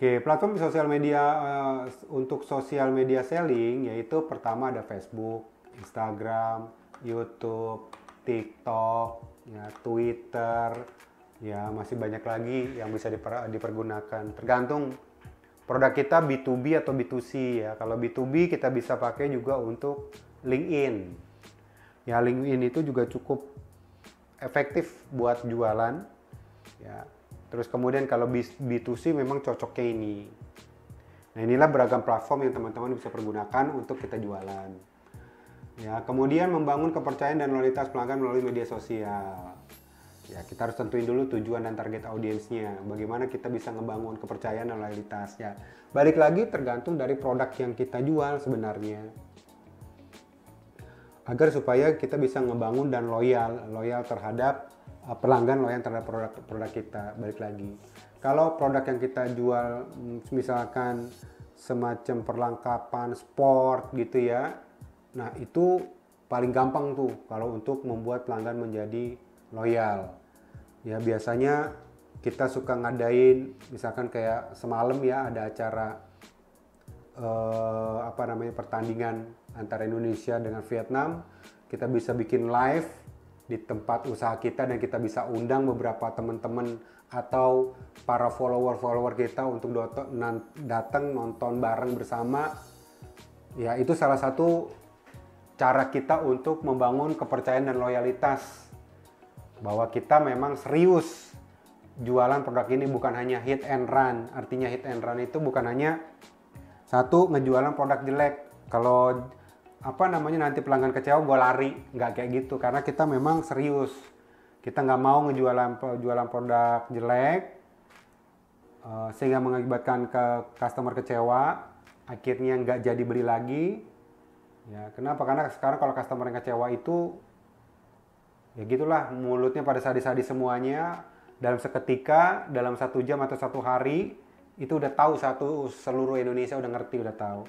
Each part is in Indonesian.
Oke, platform sosial media untuk sosial media selling yaitu pertama ada Facebook, Instagram, YouTube, TikTok, ya, Twitter, ya masih banyak lagi yang bisa dipergunakan. Tergantung produk kita B2B atau B2C ya. Kalau B2B kita bisa pakai juga untuk LinkedIn. Ya LinkedIn itu juga cukup efektif buat jualan. Ya. Terus kemudian kalau B2C memang cocoknya ini. Nah inilah beragam platform yang teman-teman bisa pergunakan untuk kita jualan. Ya, kemudian membangun kepercayaan dan loyalitas pelanggan melalui media sosial. Ya, kita harus tentuin dulu tujuan dan target audiensnya. Bagaimana kita bisa ngebangun kepercayaan dan loyalitasnya. Balik lagi tergantung dari produk yang kita jual sebenarnya. Agar supaya kita bisa ngebangun dan loyal terhadap pelanggan, loyal terhadap produk kita. Balik lagi, kalau produk yang kita jual misalkan semacam perlengkapan sport gitu ya, nah itu paling gampang tuh kalau untuk membuat pelanggan menjadi loyal. Ya biasanya kita suka ngadain misalkan kayak semalam ya ada acara pertandingan antara Indonesia dengan Vietnam. Kita bisa bikin live di tempat usaha kita dan kita bisa undang beberapa teman-teman atau para follower kita untuk datang nonton bareng bersama. Ya itu salah satu cara kita untuk membangun kepercayaan dan loyalitas bahwa kita memang serius jualan produk ini, bukan hanya hit and run. Artinya hit and run itu bukan hanya satu ngejualan produk jelek, kalau nanti pelanggan kecewa gue lari, nggak kayak gitu. Karena kita memang serius, kita nggak mau jualan produk jelek sehingga mengakibatkan customer kecewa, akhirnya nggak jadi beli lagi. Ya kenapa? Karena sekarang kalau customer yang kecewa itu ya gitulah, mulutnya pada sadi-sadi semuanya. Dalam seketika, dalam 1 jam atau 1 hari itu udah tahu, seluruh Indonesia udah ngerti, udah tahu.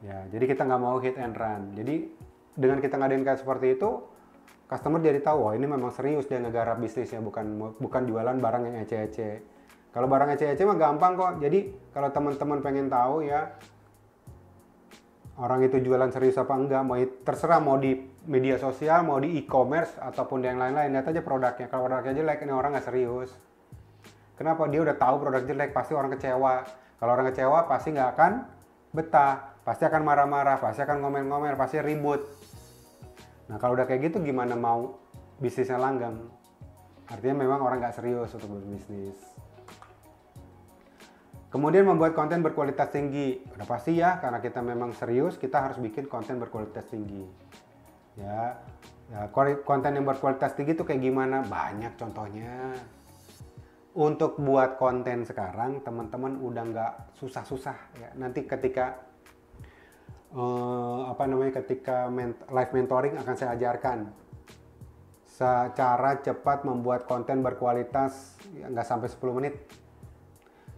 Ya, jadi kita nggak mau hit and run. Jadi dengan kita ngadain kayak seperti itu, customer jadi tahu, wah ini memang serius dia ngegarap bisnisnya, bukan jualan barang yang ece-ece. Kalau barang ece-ece mah gampang kok. Jadi kalau teman-teman pengen tahu ya orang itu jualan serius apa enggak, terserah mau di media sosial, mau di e-commerce ataupun yang lain-lain, lihat aja produknya. Kalau produknya jelek, ini orang nggak serius. Kenapa? Dia udah tahu produk jelek, pasti orang kecewa. Kalau orang kecewa pasti nggak akan betah, pasti akan marah-marah, pasti akan ngomel-ngomel, pasti ribut. Nah kalau udah kayak gitu gimana mau bisnisnya langgeng? Artinya memang orang nggak serius untuk berbisnis. Kemudian membuat konten berkualitas tinggi. Udah pasti ya, karena kita memang serius, kita harus bikin konten berkualitas tinggi. Ya, konten yang berkualitas tinggi itu kayak gimana? Banyak contohnya. Untuk buat konten sekarang, teman-teman udah nggak susah-susah ya. Nanti ketika live mentoring akan saya ajarkan secara cepat membuat konten berkualitas, ya, nggak sampai 10 menit.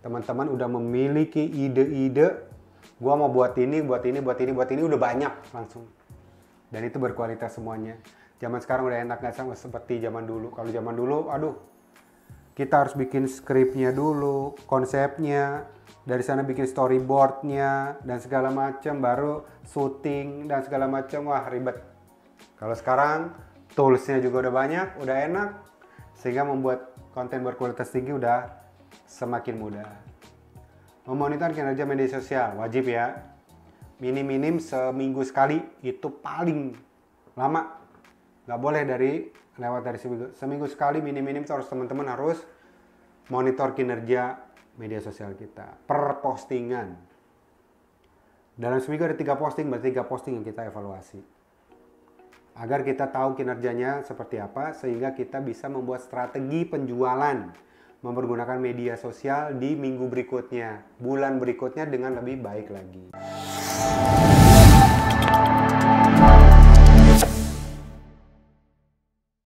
Teman-teman udah memiliki ide-ide, gua mau buat ini udah banyak langsung. Dan itu berkualitas semuanya. Zaman sekarang udah enak, nggak sama seperti zaman dulu. Kalau zaman dulu, aduh, kita harus bikin skripnya dulu, konsepnya, dari sana bikin storyboardnya dan segala macam, baru syuting dan segala macam, wah ribet. Kalau sekarang toolsnya juga udah banyak, udah enak, sehingga membuat konten berkualitas tinggi udah semakin mudah. Memonitor kinerja media sosial wajib ya, minim seminggu sekali, itu paling lama, nggak boleh lewat dari seminggu sekali, minim harus teman-teman harus monitor kinerja media sosial kita per postingan. Dalam seminggu ada 3 posting, berarti 3 posting yang kita evaluasi agar kita tahu kinerjanya seperti apa, sehingga kita bisa membuat strategi penjualan mempergunakan media sosial di minggu berikutnya, bulan berikutnya dengan lebih baik lagi.